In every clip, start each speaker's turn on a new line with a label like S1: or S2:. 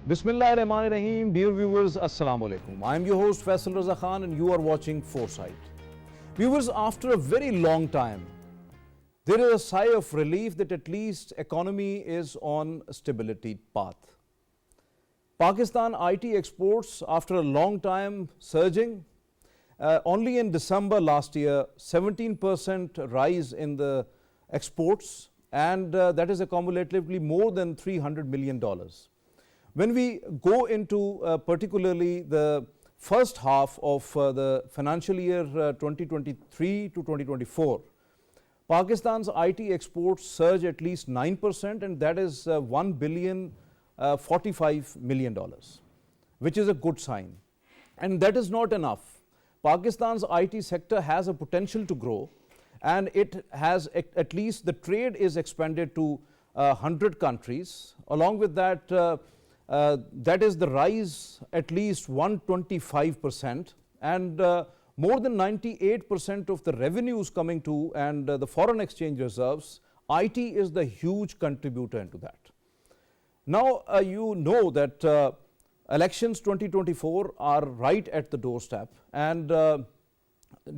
S1: Bismillahirrahmanirrahim. Dear viewers, Assalamu alaikum. I am your host Faisal Raza Khan and you are watching Foresight. Viewers, after a very long time, there is a sigh of relief that at least economy is on a stability path. Pakistan IT exports after a long time surging. Only in December last year, 17% rise in the exports, and that is accumulatively more than $300 million. When we go into particularly the first half of the financial year 2023 to 2024, Pakistan's IT exports surge at least 9%, and that is $1,045 million, which is a good sign. And that is not enough. Pakistan's IT sector has a potential to grow, and it has at least the trade is expanded to 100 countries. Along with that, that is the rise at least 125%, and more than 98% of the revenues coming to and the foreign exchange reserves, IT is the huge contributor into that. Now you know that elections 2024 are right at the doorstep, and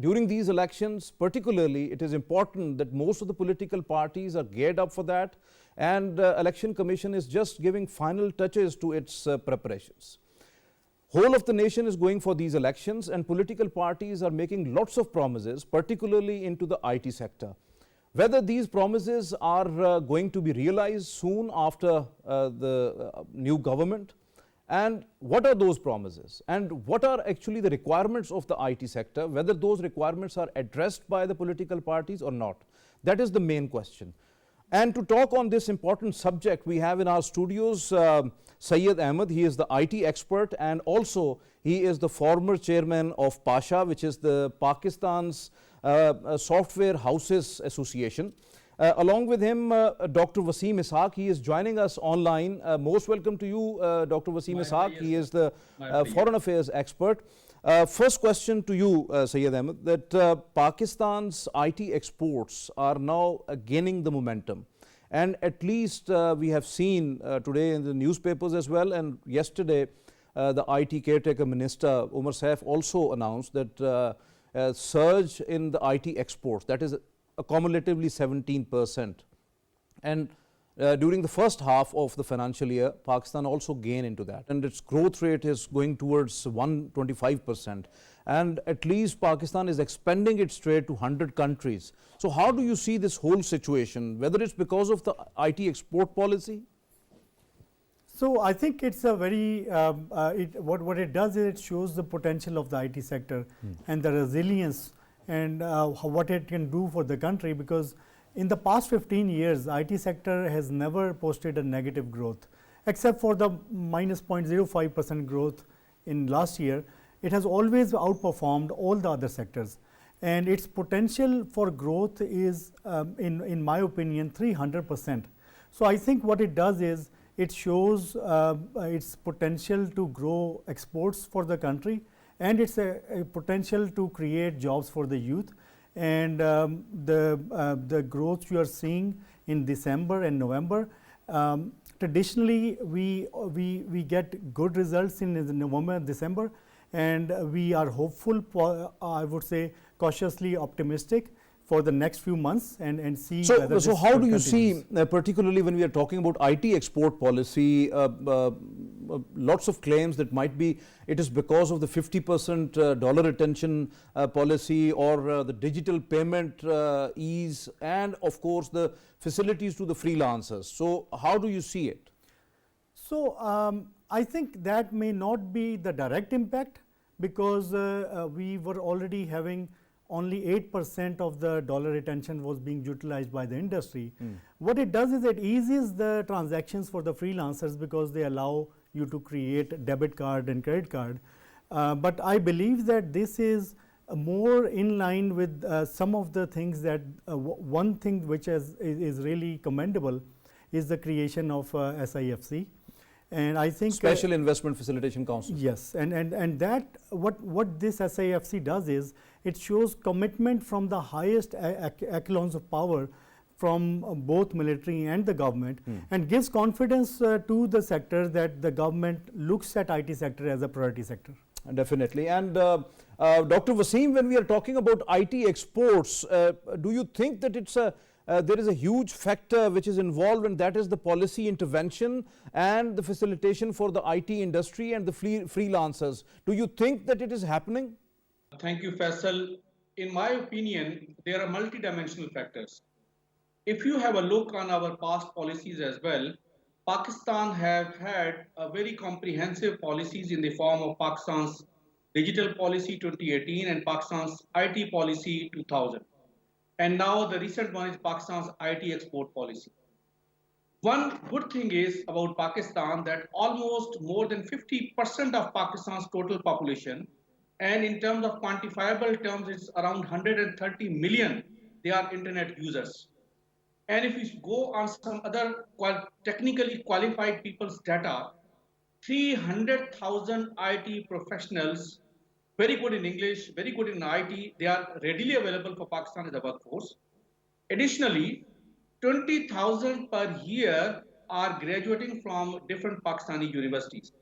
S1: during these elections particularly it is important that most of the political parties are geared up for that, and Election Commission is just giving final touches to its preparations. Whole of the nation is going for these elections, and political parties are making lots of promises, particularly into the IT sector. Whether these promises are going to be realized soon after the new government, and what are those promises, and what are actually the requirements of the IT sector, whether those requirements are addressed by the political parties or not. That is the main question. And to talk on this important subject, we have in our studios Syed Ahmed. He is the IT expert, and also he is the former chairman of PASHA, which is the Pakistan's Software Houses Association. Along with him, Dr. Wasim Ishaq, he is joining us online. Most welcome to you, Dr. Wasim Ishaq. He is the foreign affairs expert. First question to you, Syed Ahmed, that Pakistan's IT exports are now gaining the momentum. And at least we have seen today in the newspapers as well, and yesterday the IT caretaker minister, Umar Saif, also announced that a surge in the IT exports, that is accumulatively 17%. And during the first half of the financial year, Pakistan also gained into that, and its growth rate is going towards 125%. And at least Pakistan is expanding its trade to 100 countries. So how do you see this whole situation, whether it's because of the IT export policy?
S2: So I think it's a very, what it does is it shows the potential of the IT sector and the resilience and what it can do for the country, because in the past 15 years, IT sector has never posted a negative growth, except for the minus 0.05% growth in last year. It has always outperformed all the other sectors, and its potential for growth is, in my opinion, 300%. So I think what it does is it shows its potential to grow exports for the country, and it's a potential to create jobs for the youth. And the growth you are seeing in December and November, traditionally we get good results in November and December, and we are hopeful, I would say cautiously optimistic for the next few months and see.
S1: So how do you see, particularly when we are talking about IT export policy, lots of claims that might be it is because of the 50% dollar retention policy, or the digital payment ease, and of course the facilities to the freelancers. So how do you see it?
S2: So I think that may not be the direct impact, because we were already having only 8% of the dollar retention was being utilized by the industry. What it does is it eases the transactions for the freelancers, because they allow you to create a debit card and credit card. But I believe that this is more in line with some of the things that one thing which is really commendable is the creation of SIFC. And I think
S1: Special Investment Facilitation Council.
S2: Yes, and that what this SIFC does is it shows commitment from the highest echelons of power from both military and the government, and gives confidence to the sector that the government looks at IT sector as a priority sector.
S1: Definitely. And Dr. Wasim, when we are talking about IT exports, do you think that there is a huge factor which is involved, and that is the policy intervention and the facilitation for the IT industry and the freelancers? Do you think that it is happening?
S3: Thank you, Faisal. In my opinion, there are multidimensional factors. If you have a look on our past policies as well, Pakistan have had a very comprehensive policies in the form of Pakistan's Digital Policy 2018 and Pakistan's IT Policy 2000. And now the recent one is Pakistan's IT export policy. One good thing is about Pakistan that almost more than 50% of Pakistan's total population, and in terms of quantifiable terms, it's around 130 million, they are internet users. And if you go on some other technically qualified people's data, 300,000 IT professionals, very good in English, very good in IT, they are readily available for Pakistan as a workforce. Additionally, 20,000 per year are graduating from different Pakistani universities.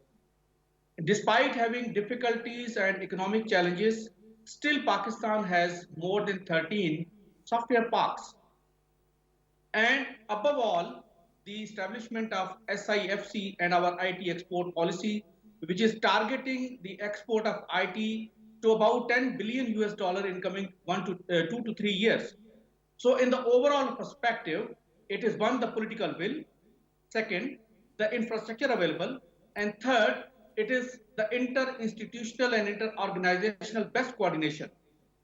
S3: Despite having difficulties and economic challenges, still Pakistan has more than 13 software parks. And above all, the establishment of SIFC and our IT export policy, which is targeting the export of IT to about 10 billion US dollar in coming 2 to 3 years. So in the overall perspective, it is one, the political will, second, the infrastructure available, and third, it is the inter-institutional and inter-organizational best coordination,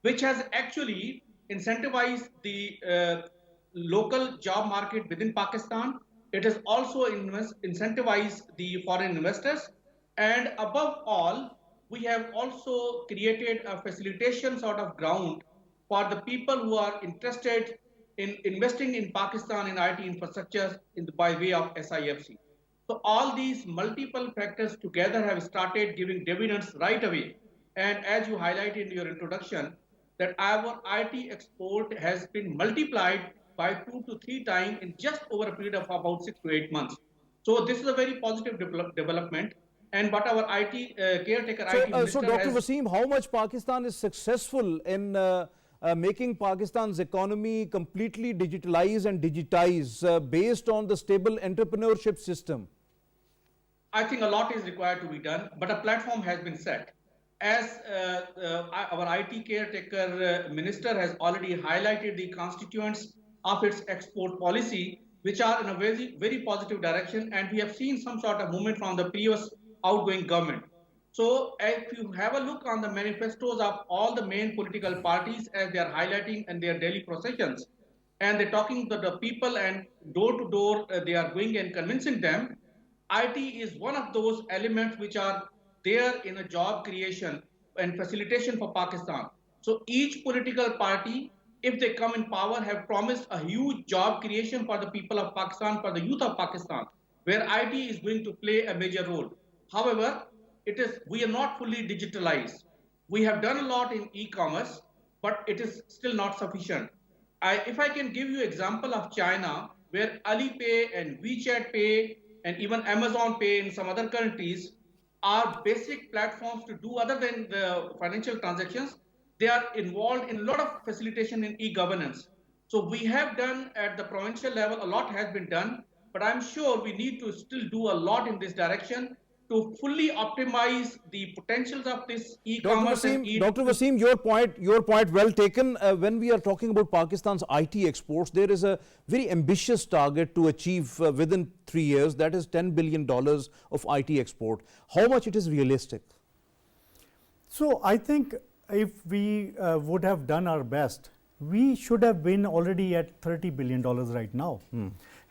S3: which has actually incentivized the local job market within Pakistan. It has also incentivized the foreign investors. And above all, we have also created a facilitation sort of ground for the people who are interested in investing in Pakistan in IT infrastructure by way of SIFC. So all these multiple factors together have started giving dividends right away. And as you highlighted in your introduction, that our IT export has been multiplied by 2 to 3 times in just over a period of about 6 to 8 months. So this is a very positive development. And what our IT caretaker IT minister
S1: so Dr. Wasim, how much Pakistan is successful in making Pakistan's economy completely digitalized and digitized based on the stable entrepreneurship system?
S3: I think a lot is required to be done, but a platform has been set. As our IT caretaker minister has already highlighted the constituents of its export policy, which are in a very, very positive direction, and we have seen some sort of movement from the previous outgoing government. So if you have a look on the manifestos of all the main political parties as they are highlighting in their daily processions, and they're talking to the people and door to door, they are going and convincing them, IT is one of those elements which are there in a job creation and facilitation for Pakistan. So each political party, if they come in power, have promised a huge job creation for the people of Pakistan, for the youth of Pakistan, where IT is going to play a major role. However, we are not fully digitalized. We have done a lot in e-commerce, but it is still not sufficient. If I can give you an example of China, where Alipay and WeChat Pay and even Amazon Pay in some other countries are basic platforms to do other than the financial transactions, they are involved in a lot of facilitation in e-governance. So we have done at the provincial level, a lot has been done, but I'm sure we need to still do a lot in this direction to fully optimize the potentials of this e-commerce.
S1: Dr. Wasim, your point well taken. When we are talking about Pakistan's IT exports, there is a very ambitious target to achieve within 3 years, that is $10 billion of IT export. How much it is realistic?
S2: So I think if we would have done our best, we should have been already at $30 billion right now.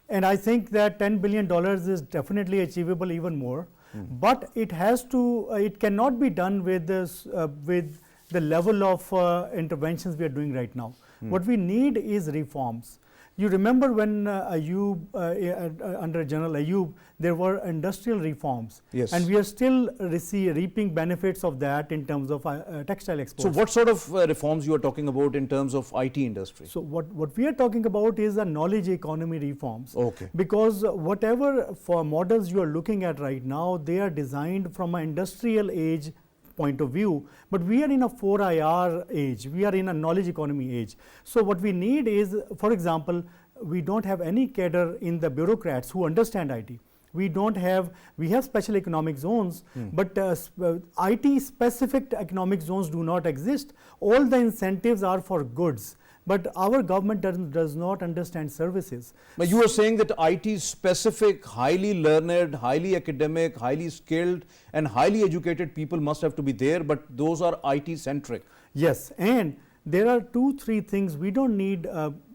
S2: And I think that $10 billion is definitely achievable, even more. But it has to, it cannot be done with this, with the level of interventions we are doing right now. What we need is reforms. You remember when under General Ayub, there were industrial reforms.
S1: Yes.
S2: And we are still reaping benefits of that in terms of textile exports.
S1: So what sort of reforms you are talking about in terms of IT industry?
S2: So what we are talking about is a knowledge economy reforms.
S1: Okay.
S2: Because whatever for models you are looking at right now, they are designed from an industrial age point of view, but we are in a 4IR age, we are in a knowledge economy age. So what we need is, for example, we don't have any cadre in the bureaucrats who understand IT. We have special economic zones, but IT specific economic zones do not exist. All the incentives are for goods. But our government does not understand services.
S1: But you are saying that IT specific, highly learned, highly academic, highly skilled and highly educated people must have to be there, but those are IT centric.
S2: Yes, and there are 2-3 things. We don't need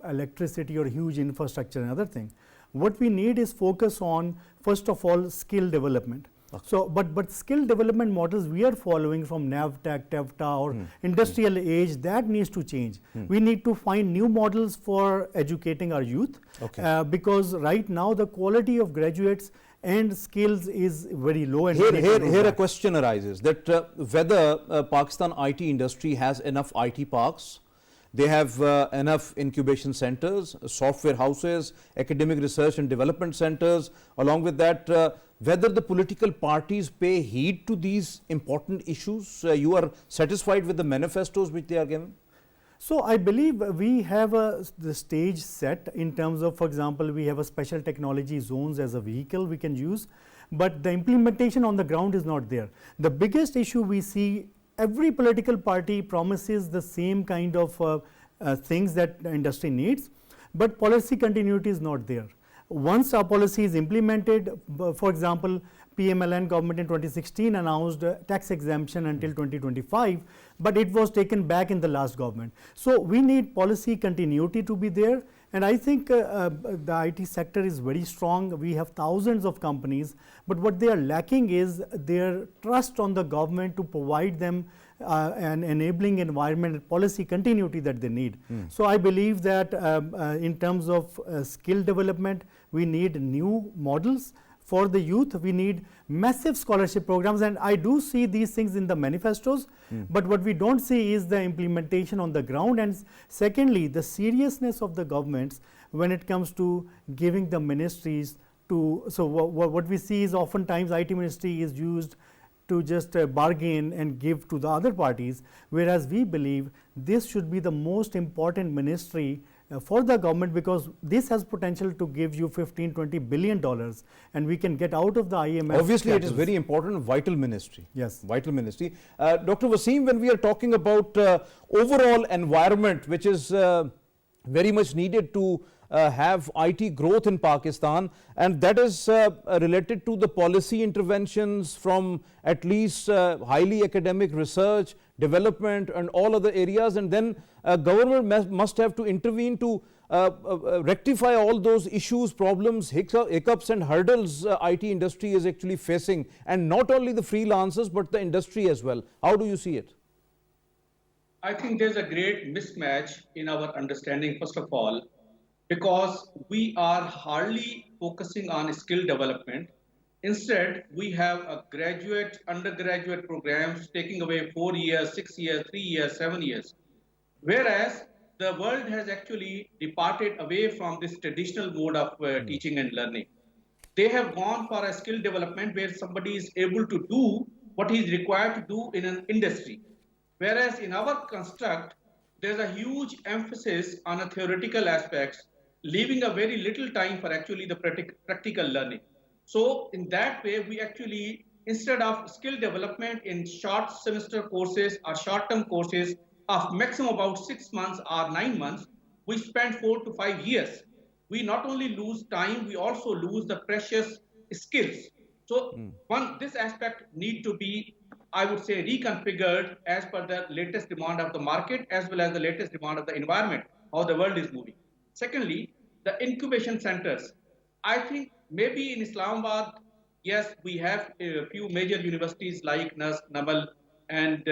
S2: electricity or huge infrastructure and other thing. What we need is focus on, first of all, skill development. Okay. So, but skill development models we are following from NAVTEC, TEVTA or industrial age, that needs to change. We need to find new models for educating our youth, okay. Because right now the quality of graduates and skills is very low. And
S1: here a question arises that whether Pakistan IT industry has enough IT parks. They have enough incubation centers, software houses, academic research and development centers. Along with that, whether the political parties pay heed to these important issues. You are satisfied with the manifestos which they are given?
S2: So I believe we have the stage set in terms of, for example, we have a special technology zones as a vehicle we can use, but the implementation on the ground is not there. The biggest issue we see, every political party promises the same kind of things that the industry needs, but policy continuity is not there. Once our policy is implemented, for example, PMLN government in 2016 announced tax exemption until 2025, but it was taken back in the last government. So we need policy continuity to be there, and I think the IT sector is very strong. We have thousands of companies, but what they are lacking is their trust on the government to provide them an enabling environment and policy continuity that they need. So I believe that in terms of skill development, we need new models. For the youth, we need massive scholarship programs, and I do see these things in the manifestos, but what we don't see is the implementation on the ground, and secondly, the seriousness of the governments when it comes to giving the ministries to, so what we see is oftentimes IT ministry is used to just bargain and give to the other parties, whereas we believe this should be the most important ministry for the government, because this has potential to give you $15-20 billion, and we can get out of the IMF.
S1: Obviously, it is very important, vital ministry.
S2: Yes.
S1: Vital ministry. Dr. Waseem, when we are talking about overall environment, which is very much needed to have IT growth in Pakistan, and that is related to the policy interventions from at least highly academic research, development and all other areas, and then government must have to intervene to rectify all those issues, problems, hiccups and hurdles IT industry is actually facing, and not only the freelancers but the industry as well. How do you see it?
S3: I think there's a great mismatch in our understanding, first of all, because we are hardly focusing on skill development. Instead, we have a graduate, undergraduate programs taking away 4 years, 6 years, 3 years, 7 years. Whereas the world has actually departed away from this traditional mode of teaching and learning. They have gone for a skill development where somebody is able to do what he is required to do in an industry. Whereas in our construct, there's a huge emphasis on the theoretical aspects, leaving a very little time for actually the practical learning. So in that way, we actually, instead of skill development in short semester courses or short-term courses of maximum about 6 months or 9 months, we spend 4 to 5 years. We not only lose time, we also lose the precious skills. So this aspect need to be, I would say, reconfigured as per the latest demand of the market as well as the latest demand of the environment, how the world is moving. Secondly, the incubation centers. I think maybe in Islamabad, yes, we have a few major universities like NUST, NAMAL, and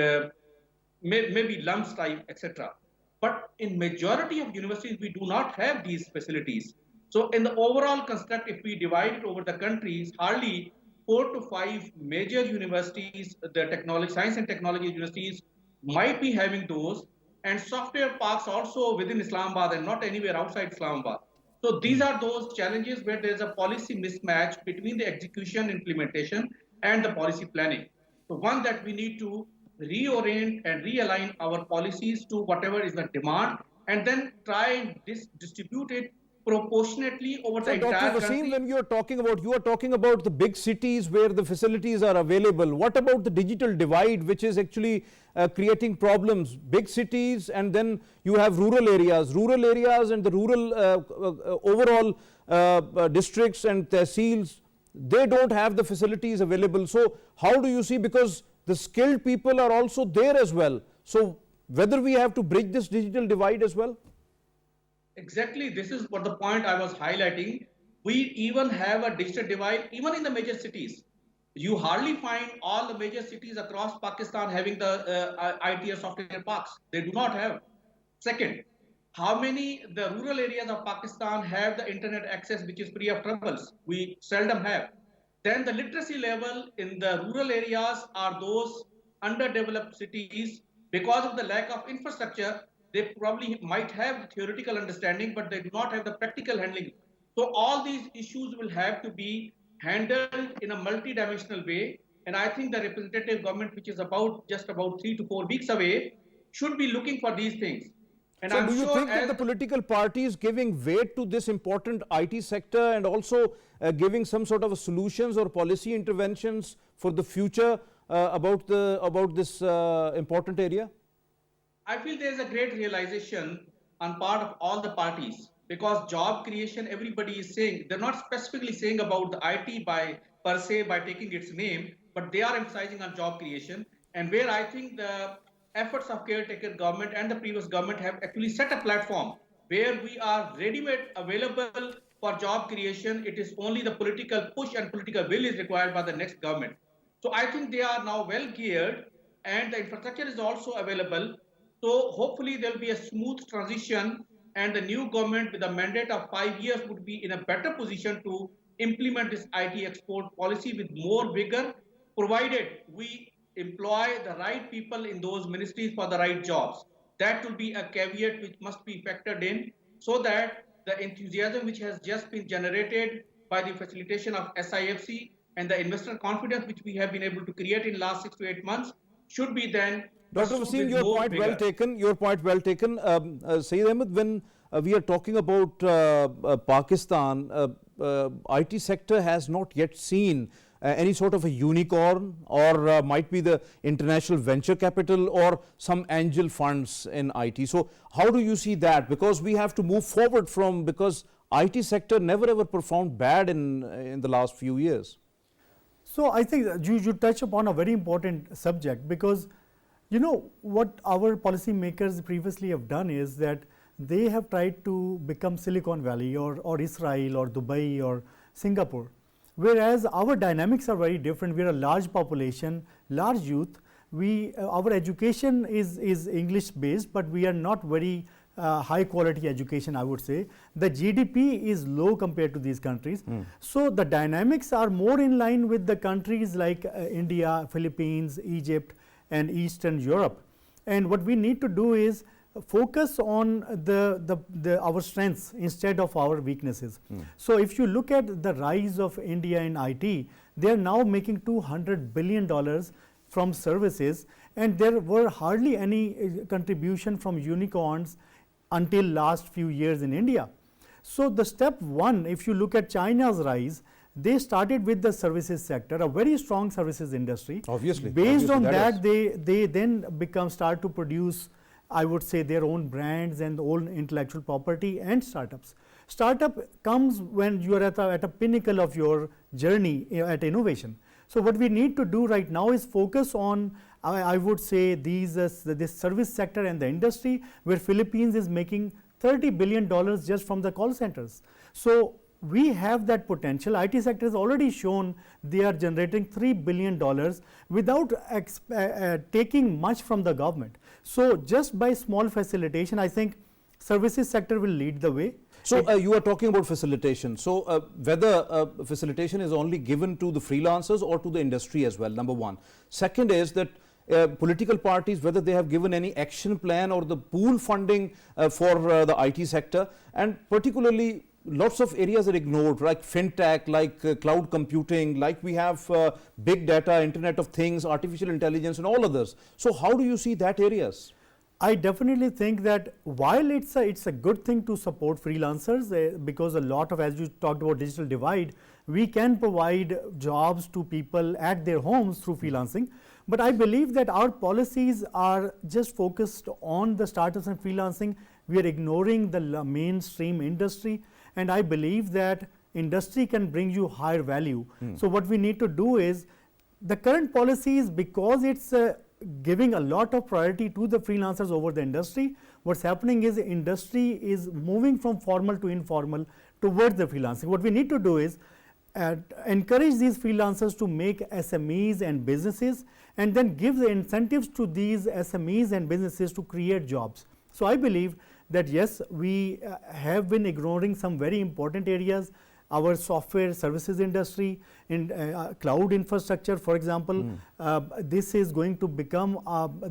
S3: maybe LUMS type, etc. But in majority of universities, we do not have these facilities. So in the overall construct, if we divide it over the countries, hardly 4 to 5 major universities, the technology, science and technology universities might be having those, and software parks also within Islamabad and not anywhere outside Islamabad. So these are those challenges where there is a policy mismatch between the execution, implementation, and the policy planning. So one that we need to reorient and realign our policies to whatever is the demand, and then try and distribute it proportionately over the
S1: So, Dr.
S3: entire
S1: Wasim,
S3: country.
S1: when you are talking about the big cities where the facilities are available. What about the digital divide, which is actually creating problems? Big cities, and then you have rural areas and the rural overall districts and tehsils, they don't have the facilities available. So how do you see, because the skilled people are also there as well, so whether we have to bridge this digital divide as well?
S3: Exactly, this is what the point I was highlighting. We even have a digital divide even in the major cities. You hardly find all the major cities across Pakistan having the IT or software parks. They do not have. Second, how many the rural areas of Pakistan have the internet access which is free of troubles? We seldom have. Then the literacy level in the rural areas are those underdeveloped cities because of the lack of infrastructure. They probably might have the theoretical understanding, but they do not have the practical handling. So all these issues will have to be handled in a multi-dimensional way. And I think the representative government, which is just about 3 to 4 weeks away, should be looking for these things. And
S1: So
S3: I'm
S1: do you
S3: sure
S1: think that the political parties giving weight to this important IT sector and also giving some sort of solutions or policy interventions for the future about this important area?
S3: I feel there is a great realization on part of all the parties, because job creation, everybody is saying, they're not specifically saying about the IT by per se by taking its name, but they are emphasizing on job creation. And where I think the efforts of caretaker government and the previous government have actually set a platform where we are ready-made available for job creation. It is only the political push and political will is required by the next government. So I think they are now well geared, and the infrastructure is also available. So hopefully there will be a smooth transition, and the new government with a mandate of 5 years would be in a better position to implement this IT export policy with more vigor, provided we employ the right people in those ministries for the right jobs. That will be a caveat which must be factored in, so that the enthusiasm which has just been generated by the facilitation of SIFC and the investor confidence which we have been able to create in last 6 to 8 months should be then
S1: Dr.
S3: pursued
S1: Wasim,
S3: with
S1: your
S3: more
S1: point well
S3: vigor.
S1: taken. Your point well taken. Sayyid Ahmed, when we are talking about Pakistan, IT sector has not yet seen any sort of a unicorn, or might be the international venture capital or some angel funds in IT. So how do you see that? Because we have to move forward from, because IT sector never ever performed bad in the last few years.
S2: So I think that you touch upon a very important subject, because you know what our policymakers previously have done is that they have tried to become Silicon Valley or Israel or Dubai or Singapore, whereas our dynamics are very different. We are a large population, large youth. Our education is English based, but we are not very high quality education, I would say. The GDP is low compared to these countries. So the dynamics are more in line with the countries like India, Philippines, Egypt and Eastern Europe. And what we need to do is focus on our strengths instead of our weaknesses. So if you look at the rise of India in IT, they are now making $200 billion from services, and there were hardly any contribution from unicorns until last few years in India. So the step one, if you look at China's rise, they started with the services sector, a very strong services industry.
S1: Obviously.
S2: Based on that, they then start to produce, I would say, their own brands and own intellectual property and startups. Startup comes when you are at a pinnacle of your journey at innovation. So what we need to do right now is focus on, I would say, this service sector and the industry, where Philippines is making $30 billion just from the call centers. So we have that potential. IT sector has already shown they are generating $3 billion without taking much from the government. So just by small facilitation, I think services sector will lead the way.
S1: So you are talking about facilitation. So whether facilitation is only given to the freelancers or to the industry as well, number one. Second is that political parties, whether they have given any action plan or the pool funding for the IT sector, and particularly lots of areas are ignored, like fintech, like cloud computing, like we have big data, Internet of Things, artificial intelligence and all others. So how do you see that areas?
S2: I definitely think that while it's a good thing to support freelancers because a lot of, as you talked about digital divide, we can provide jobs to people at their homes through freelancing. But I believe that our policies are just focused on the startups and freelancing. We are ignoring the mainstream industry. And I believe that industry can bring you higher value. So what we need to do is, the current policies, because it's giving a lot of priority to the freelancers over the industry, what's happening is the industry is moving from formal to informal towards the freelancing. What we need to do is encourage these freelancers to make SMEs and businesses, and then give the incentives to these SMEs and businesses to create jobs. So I believe that yes, we have been ignoring some very important areas. Our software services industry, in cloud infrastructure, for example, this is going to become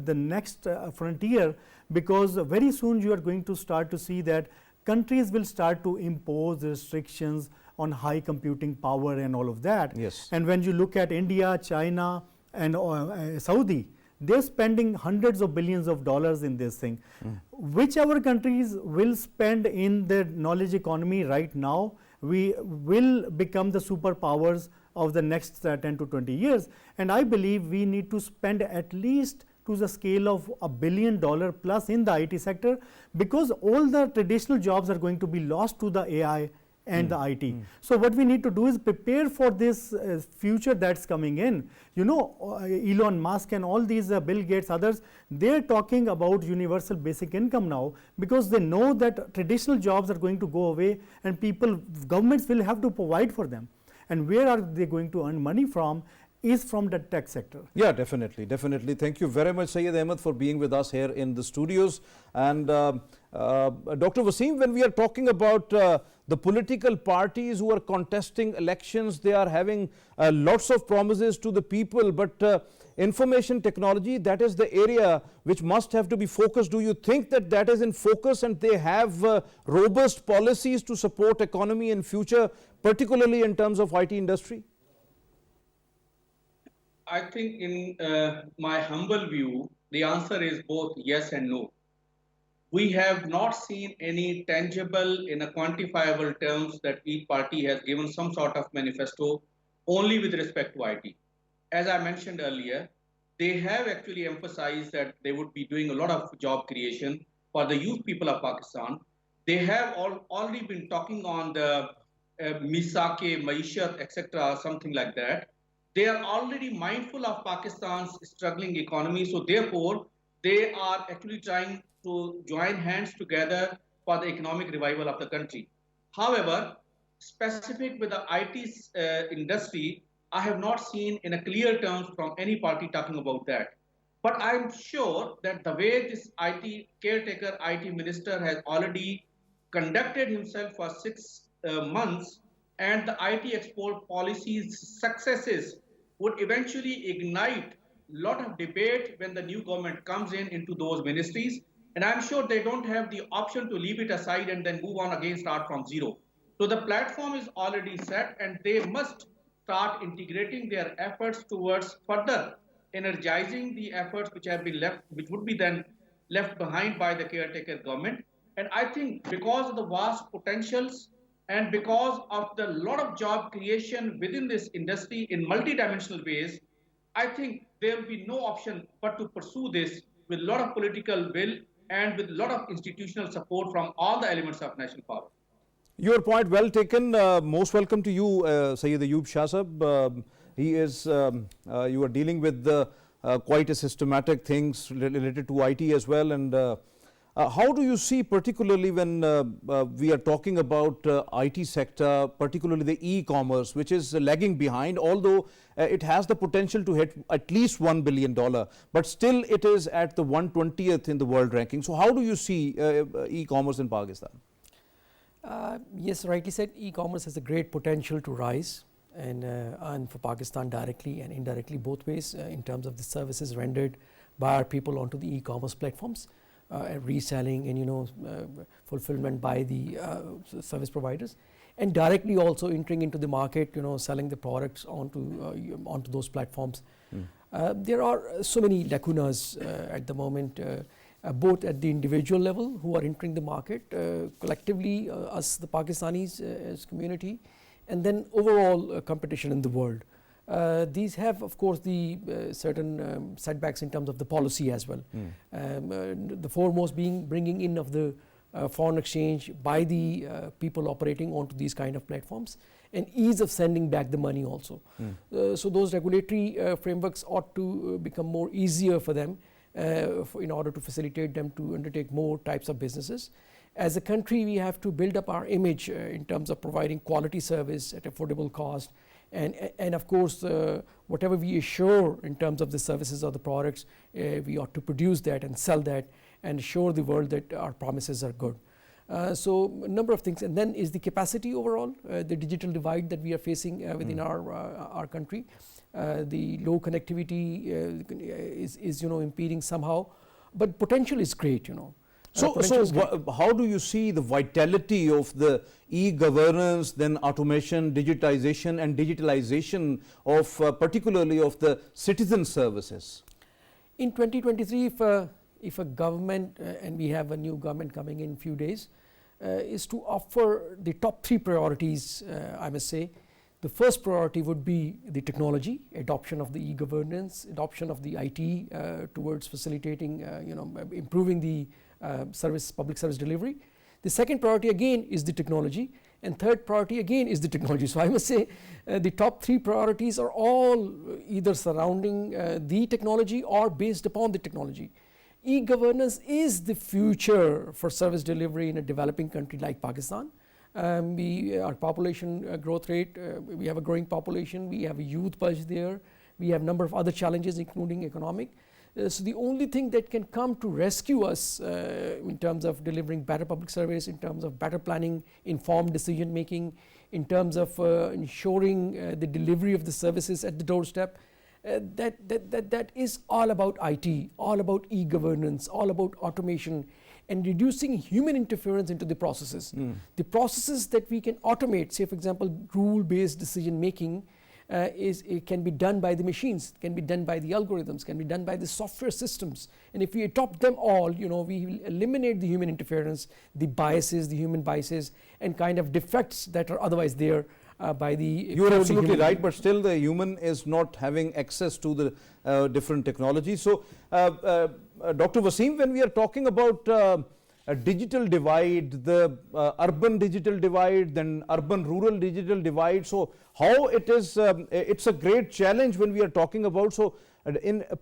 S2: the next frontier, because very soon you are going to start to see that countries will start to impose restrictions on high computing power and all of that.
S1: Yes.
S2: And when you look at India, China and Saudi, they're spending hundreds of billions of dollars in this thing. Whichever countries will spend in the knowledge economy right now, we will become the superpowers of the next 10 to 20 years. And I believe we need to spend at least to the scale of $1 billion plus in the IT sector, because all the traditional jobs are going to be lost to the AI and the IT. So what we need to do is prepare for this future that's coming in. You know, Elon Musk and all these Bill Gates, others, they're talking about universal basic income now, because they know that traditional jobs are going to go away and governments will have to provide for them. And where are they going to earn money from is from the tech sector.
S1: Yeah, definitely, definitely. Thank you very much, Syed Ahmed, for being with us here in the studios. And Dr. Wasim, when we are talking about the political parties who are contesting elections, they are having lots of promises to the people, but information technology, that is the area which must have to be focused. Do you think that that is in focus and they have robust policies to support economy in future, particularly in terms of IT industry?
S3: I think in my humble view, the answer is both yes and no. We have not seen any tangible in a quantifiable terms that each party has given some sort of manifesto only with respect to IT. As I mentioned earlier, they have actually emphasized that they would be doing a lot of job creation for the youth people of Pakistan. They have already been talking on the Misake, Maishat, etc., something like that. They are already mindful of Pakistan's struggling economy, so therefore they are actually trying to join hands together for the economic revival of the country. However, specific with the IT industry, I have not seen in a clear terms from any party talking about that. But I'm sure that the way this IT caretaker, IT minister has already conducted himself for 6 months, and the IT export policy's successes would eventually ignite a lot of debate when the new government comes into those ministries. And I'm sure they don't have the option to leave it aside and then move on again, start from zero. So the platform is already set, and they must start integrating their efforts towards further energizing the efforts which have been left, which would be then left behind by the caretaker government. And I think because of the vast potentials and because of the lot of job creation within this industry in multidimensional ways, I think there will be no option but to pursue this with a lot of political will and with a lot of institutional support from all the elements of national power.
S1: Your point well taken. Most welcome to you, Syed Ayub Shah Sahab. He is, you are dealing with quite a systematic things related to IT as well, and How do you see, particularly when we are talking about IT sector, particularly the e-commerce, which is lagging behind, although it has the potential to hit at least $1 billion, but still it is at the 120th in the world ranking. So how do you see e-commerce in Pakistan?
S4: Yes, rightly said, e-commerce has a great potential to rise, and for Pakistan directly and indirectly both ways in terms of the services rendered by our people onto the e-commerce platforms, reselling and fulfillment by the service providers, and directly also entering into the market, selling the products onto those platforms. There are so many lacunas at the moment, both at the individual level who are entering the market, collectively us the Pakistanis as community, and then overall competition in the world. These have, of course, the certain setbacks in terms of the policy as well. The foremost being bringing in of the foreign exchange by the people operating onto these kind of platforms, and ease of sending back the money also. So those regulatory frameworks ought to become more easier for them in order to facilitate them to undertake more types of businesses. As a country, we have to build up our image in terms of providing quality service at affordable cost, and of course whatever we assure in terms of the services or the products, we ought to produce that and sell that and assure the world that our promises are good. So a number of things, and then is the capacity overall, the digital divide that we are facing within our country. The low connectivity is impeding somehow, but potential is great.
S1: So how do you see the vitality of the e-governance, then automation, digitization and digitalization of particularly of the citizen services?
S4: In 2023, if a government, and we have a new government coming in few days, is to offer the top 3 priorities, I must say. The first priority would be the technology, adoption of the e-governance, adoption of the IT towards facilitating, improving the public service delivery. The second priority again is the technology, and third priority again is the technology. So I must say the top 3 priorities are all either surrounding the technology or based upon the technology. E-governance is the future for service delivery in a developing country like Pakistan. Our population growth rate, we have a growing population, we have a youth pulse there, we have a number of other challenges including economic. So the only thing that can come to rescue us in terms of delivering better public service, in terms of better planning, informed decision making, in terms of ensuring the delivery of the services at the doorstep, that is all about IT, all about e-governance, all about automation, and reducing human interference into the processes. The processes that we can automate, say for example rule-based decision making, it can be done by the machines, can be done by the algorithms, can be done by the software systems, and if we adopt them all, we will eliminate the human interference, the biases, the human biases, and kind of defects that are otherwise there by the...
S1: You are absolutely right, but still the human is not having access to the different technologies. So Dr. Wasim, when we are talking about a digital divide, the urban digital divide, then urban-rural digital divide, so how it is, it's a great challenge when we are talking about, so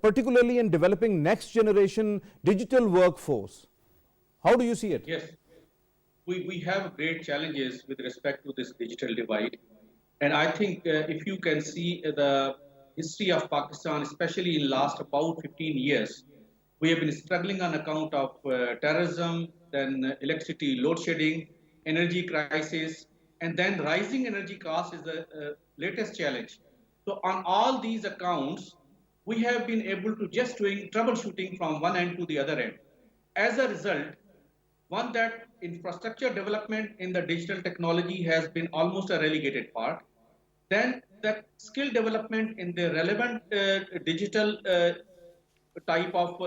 S1: particularly in developing next generation digital workforce. How do you see it?
S3: Yes, we have great challenges with respect to this digital divide. And I think if you can see the history of Pakistan, especially in last about 15 years, we have been struggling on account of terrorism, then electricity load shedding, energy crisis, and then rising energy costs is the latest challenge. So on all these accounts, we have been able to just doing troubleshooting from one end to the other end. As a result, one, that infrastructure development in the digital technology has been almost a relegated part. Then that skill development in the relevant digital type of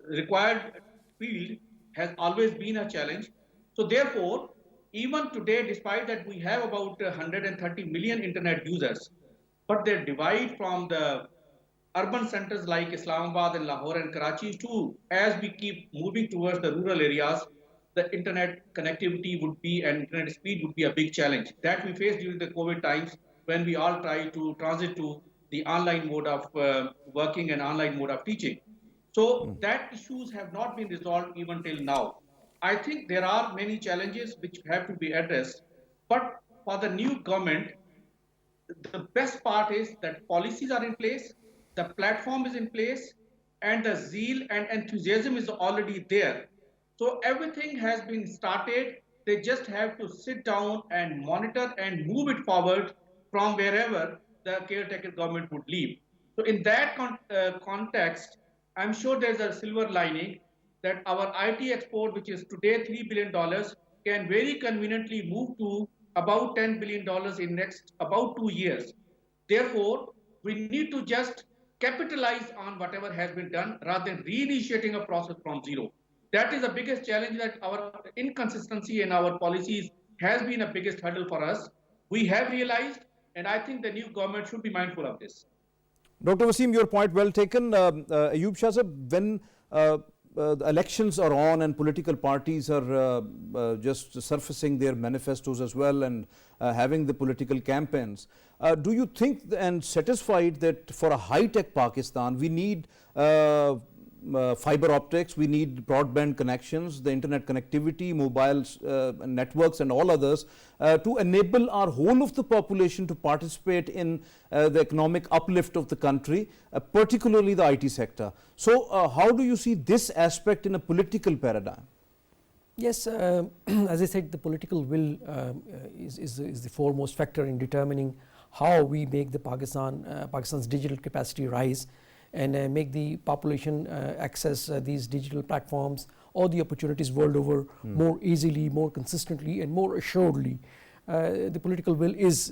S3: required field has always been a challenge. So therefore, even today, despite that we have about 130 million internet users, but their divide from the urban centers like Islamabad and Lahore and Karachi to, as we keep moving towards the rural areas, the internet connectivity would be and internet speed would be a big challenge that we faced during the COVID times when we all try to transit to the online mode of working and online mode of teaching. So that issues have not been resolved even till now. I think there are many challenges which have to be addressed. But for the new government, the best part is that policies are in place, the platform is in place, and the zeal and enthusiasm is already there. So everything has been started. They just have to sit down and monitor and move it forward from wherever the caretaker government would leave. So in that context, I'm sure there's a silver lining that our IT export, which is today $3 billion, can very conveniently move to about $10 billion in next about 2 years. Therefore, we need to just capitalize on whatever has been done rather than reinitiating a process from zero. That is the biggest challenge, that our inconsistency in our policies has been a biggest hurdle for us. We have realized, and I think the new government should be mindful of this.
S1: Dr. Wasim, your point well taken. Ayub Shah Sahab, when the elections are on and political parties are just surfacing their manifestos as well and having the political campaigns, do you think and satisfied that for a high-tech Pakistan we need fiber optics, we need broadband connections, the internet connectivity, mobile networks and all others to enable our whole of the population to participate in the economic uplift of the country, particularly the IT sector. So how do you see this aspect in a political paradigm?
S4: Yes, as I said, the political will is the foremost factor in determining how we make the Pakistan's digital capacity rise and make the population access these digital platforms or the opportunities world over more easily, more consistently and more assuredly. The political will is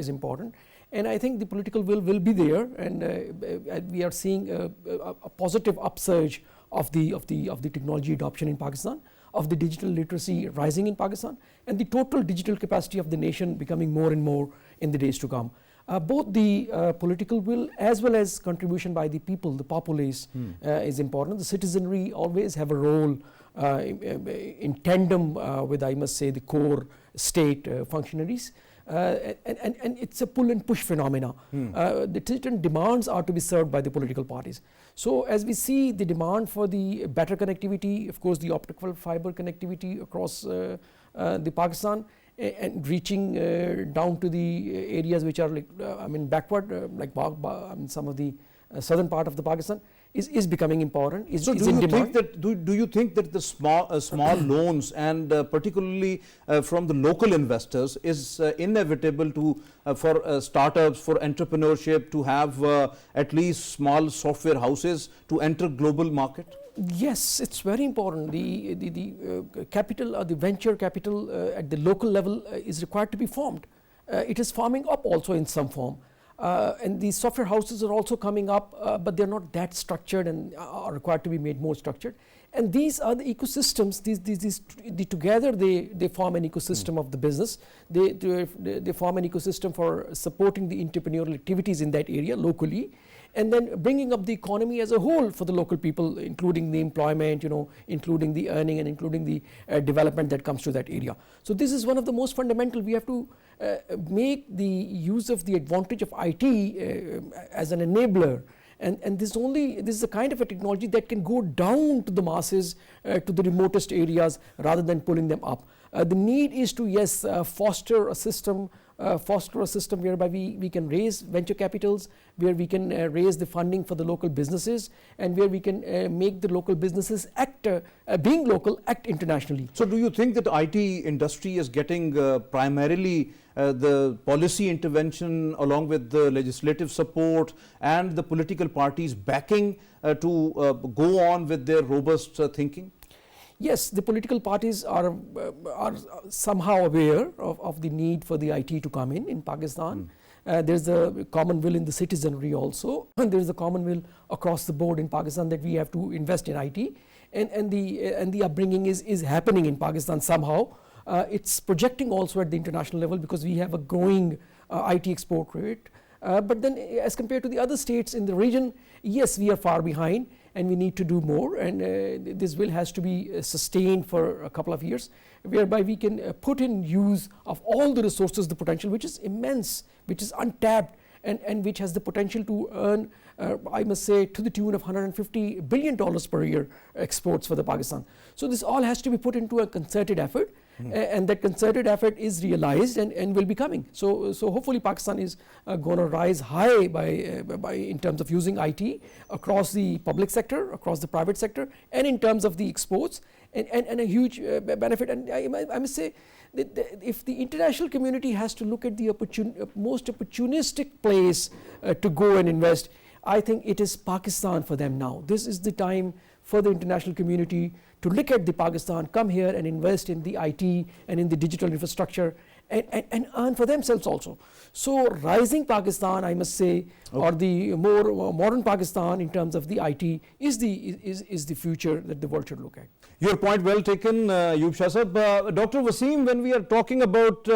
S4: important, and I think the political will be there, and we are seeing a positive upsurge of the technology adoption in Pakistan, of the digital literacy rising in Pakistan, and the total digital capacity of the nation becoming more and more in the days to come. Both the political will as well as contribution by the people, the populace is important. The citizenry always have a role in tandem with, I must say, the core state functionaries. And it's a pull and push phenomena. The certain demands are to be served by the political parties. So as we see the demand for the better connectivity, of course the optical fiber connectivity across the Pakistan, and reaching down to the areas which are like backward, like some of the southern part of the Pakistan is becoming important.
S1: So do you think that the small loans and particularly from the local investors is inevitable to for startups, for entrepreneurship to have at least small software houses to enter global market?
S4: Yes, it's very important. The capital or the venture capital at the local level is required to be formed. It is forming up also in some form. And these software houses are also coming up, but they're not that structured and are required to be made more structured. And these are the ecosystems, together they form an ecosystem of the business. They form an ecosystem for supporting the entrepreneurial activities in that area locally, and then bringing up the economy as a whole for the local people, including the employment, including the earning and including the development that comes to that area. So this is one of the most fundamental. We have to make the use of the advantage of IT as an enabler. And this is a kind of a technology that can go down to the masses, to the remotest areas, rather than pulling them up. The need is to, foster a system whereby we can raise venture capitals, where we can raise the funding for the local businesses, and where we can make the local businesses act, being local, act internationally.
S1: So do you think that IT industry is getting primarily the policy intervention along with the legislative support and the political parties backing to go on with their robust thinking?
S4: Yes, the political parties are somehow aware of the need for the IT to come in Pakistan. There's a common will in the citizenry also, and there's a common will across the board in Pakistan that we have to invest in IT, and the upbringing is happening in Pakistan somehow. It's projecting also at the international level because we have a growing IT export rate. But then as compared to the other states in the region, yes, we are far behind and we need to do more, and this will has to be sustained for a couple of years, whereby we can put in use of all the resources, the potential which is immense, which is untapped, and which has the potential to earn, I must say, to the tune of $150 billion per year exports for the Pakistan. So this all has to be put into a concerted effort, and that concerted effort is realized and will be coming. So hopefully Pakistan is going to rise high by in terms of using IT across the public sector, across the private sector, and in terms of the exports, and a huge benefit. And I must say that if the international community has to look at the most opportunistic place to go and invest, I think it is Pakistan for them now. This is the time for the international community to look at the Pakistan, come here and invest in the IT and in the digital infrastructure, and earn for themselves also. So rising Pakistan, I must say, or the more modern Pakistan in terms of the IT is the future that the world should look at.
S1: Your point well taken, Ayub Shah Sahab. Dr. Waseem, when we are talking about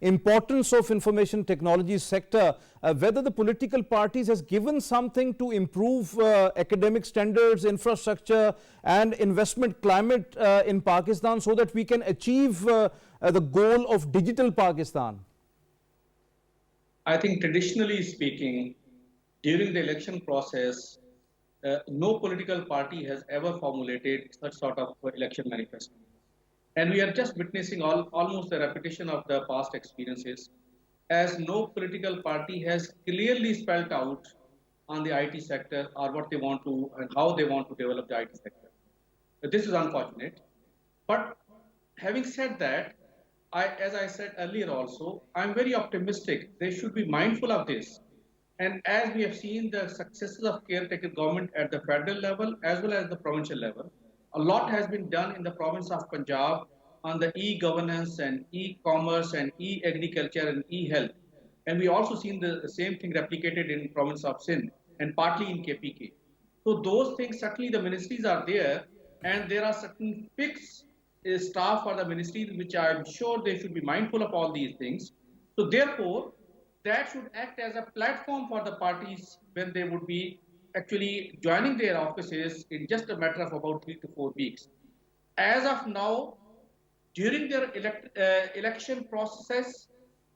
S1: importance of information technology sector, whether the political parties has given something to improve academic standards, infrastructure and investment climate in Pakistan so that we can achieve the goal of digital Pakistan?
S3: I think traditionally speaking, during the election process, no political party has ever formulated such sort of election manifesto. And we are just witnessing almost a repetition of the past experiences, as no political party has clearly spelled out on the IT sector or what they want to and how they want to develop the IT sector. This is unfortunate. But having said that, as I said earlier also, I'm very optimistic. They should be mindful of this. And as we have seen the successes of caretaker government at the federal level as well as the provincial level, a lot has been done in the province of Punjab on the e-governance and e-commerce and e-agriculture and e-health. And we also seen the same thing replicated in province of Sindh and partly in KPK. So those things, certainly the ministries are there, and there are certain fixed staff for the ministries, which I'm sure they should be mindful of all these things. So therefore, that should act as a platform for the parties when they would be actually joining their offices in just a matter of about 3 to 4 weeks. As of now, during their election process,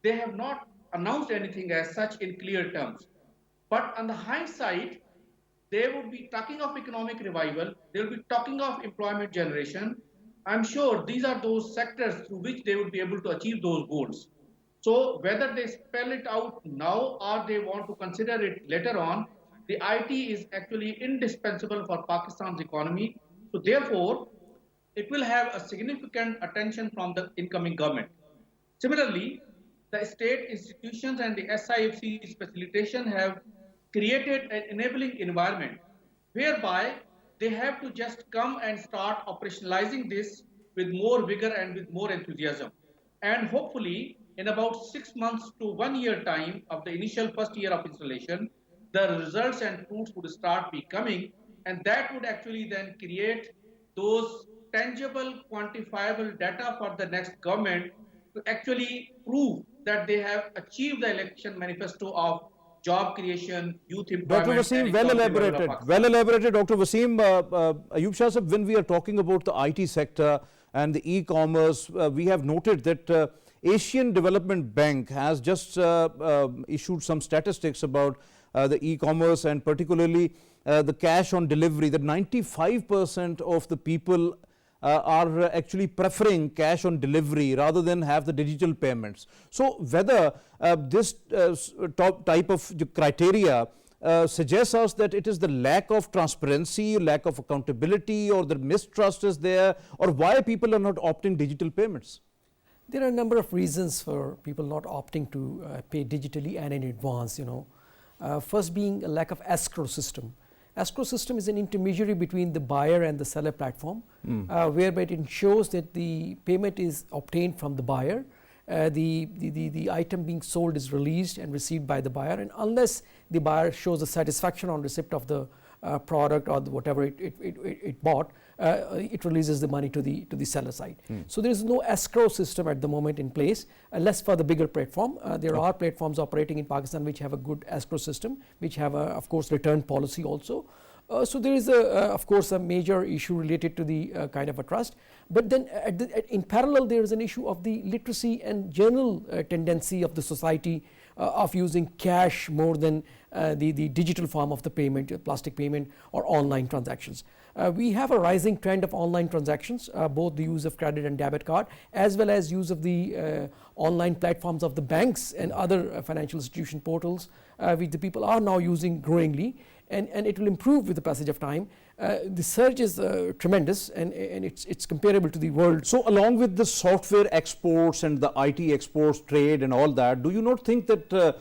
S3: they have not announced anything as such in clear terms. But on the hindsight, they would be talking of economic revival, they will be talking of employment generation. I'm sure these are those sectors through which they would be able to achieve those goals. So whether they spell it out now or they want to consider it later on, the IT is actually indispensable for Pakistan's economy. So therefore, it will have a significant attention from the incoming government. Similarly, the state institutions and the SIFC's facilitation have created an enabling environment whereby they have to just come and start operationalizing this with more vigor and with more enthusiasm. And hopefully, in about 6 months to 1 year time of the initial first year of installation, the results and fruits would start becoming, and that would actually then create those tangible, quantifiable data for the next government to actually prove that they have achieved the election manifesto of job creation, youth employment.
S1: Dr. Waseem, well elaborated. Dr. Waseem, Ayub Shah Sahab, when we are talking about the IT sector and the e-commerce, we have noted that Asian Development Bank has just issued some statistics about the e-commerce and particularly the cash on delivery, that 95% of the people are actually preferring cash on delivery rather than have the digital payments. So whether this type of criteria suggests us that it is the lack of transparency, lack of accountability, or the mistrust is there, or why people are not opting digital payments?
S4: There are a number of reasons for people not opting to pay digitally and in advance, First being a lack of escrow system. Escrow system is an intermediary between the buyer and the seller platform, whereby it ensures that the payment is obtained from the buyer, the item being sold is released and received by the buyer, and unless the buyer shows a satisfaction on receipt of the product or whatever it bought, it releases the money to the seller side. So there is no escrow system at the moment in place, unless for the bigger platform. There are platforms operating in Pakistan which have a good escrow system, which have of course return policy also. So there is of course a major issue related to the kind of a trust. But then in parallel there is an issue of the literacy and general tendency of the society of using cash more than the digital form of the payment, plastic payment or online transactions. We have a rising trend of online transactions, both the use of credit and debit card, as well as use of the online platforms of the banks and other financial institution portals, which the people are now using growingly, and it will improve with the passage of time. The surge is tremendous, and it's comparable to the world.
S1: So along with the software exports and the IT exports, trade and all that, do you not think that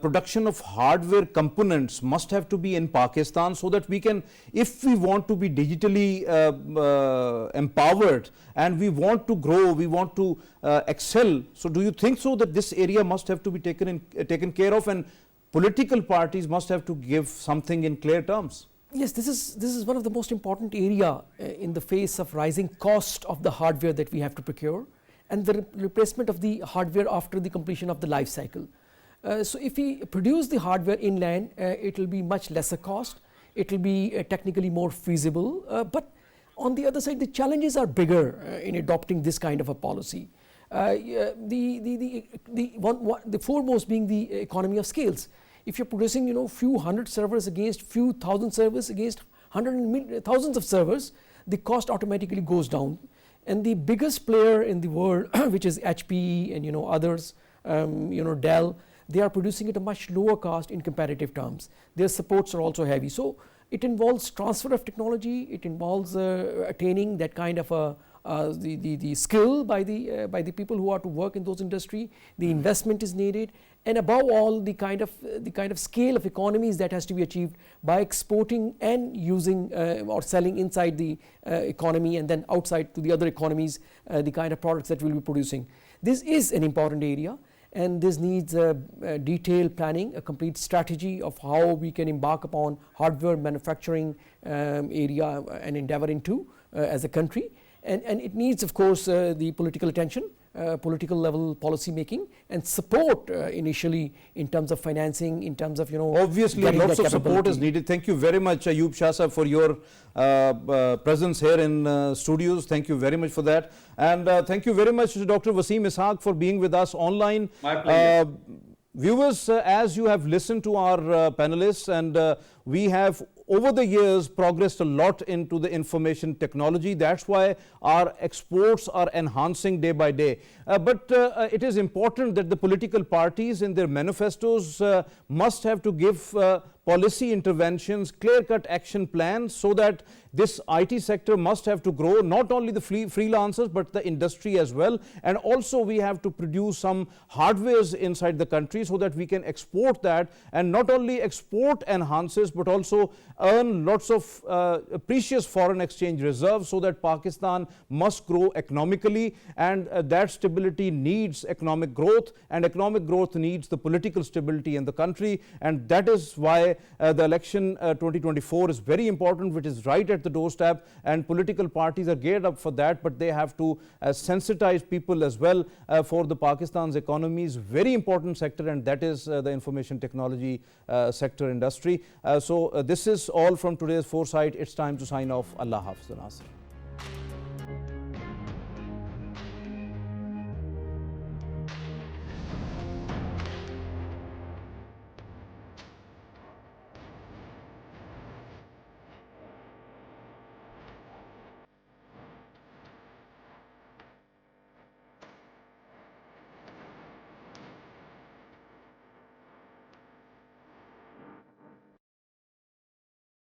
S1: production of hardware components must have to be in Pakistan, so that we can, if we want to be digitally empowered and we want to grow, we want to excel, so do you think so that this area must have to be taken care of, and political parties must have to give something in clear terms?
S4: Yes, this is one of the most important area in the face of rising cost of the hardware that we have to procure, and the replacement of the hardware after the completion of the life cycle. So if we produce the hardware inland, it will be much lesser cost, it will be technically more feasible, but on the other side the challenges are bigger in adopting this kind of a policy. The foremost being the economy of scales. If you're producing few hundred servers against few thousand servers against thousands of servers, the cost automatically goes down. And the biggest player in the world, which is HP and others, Dell, they are producing at a much lower cost in competitive terms. Their supports are also heavy. So it involves transfer of technology, it involves attaining that kind of the skill by the people who are to work in those industry. The investment is needed, and above all the kind of scale of economies that has to be achieved by exporting and using or selling inside the economy, and then outside to the other economies the kind of products that we will be producing. This is an important area, and this needs detailed planning, a complete strategy of how we can embark upon hardware manufacturing area and endeavor into as a country. And it needs, of course, the political attention, political level policy making, and support initially in terms of financing, in terms of
S1: obviously lots of support is needed. Thank you very much, Ayub Shah Sahab, for your presence here in studios. Thank you very much for that, and thank you very much to Dr. Wasim Ishaq for being with us online.
S3: My pleasure.
S1: Viewers, as you have listened to our panelists, and we have over the years progressed a lot into the information technology. That's why our exports are enhancing day by day. But it is important that the political parties in their manifestos must have to give policy interventions, clear-cut action plans, so that this IT sector must have to grow, not only the freelancers but the industry as well. And also we have to produce some hardwares inside the country so that we can export that, and not only export enhances but also earn lots of precious foreign exchange reserves, so that Pakistan must grow economically, and that stability needs economic growth, and economic growth needs the political stability in the country. And that is why the election 2024 is very important, which is right at the doorstep, and political parties are geared up for that, but they have to sensitize people as well for the Pakistan's economy's very important sector, and that is the information technology sector industry. So this is all from today's Foresight. It's time to sign off. Allah Hafiz.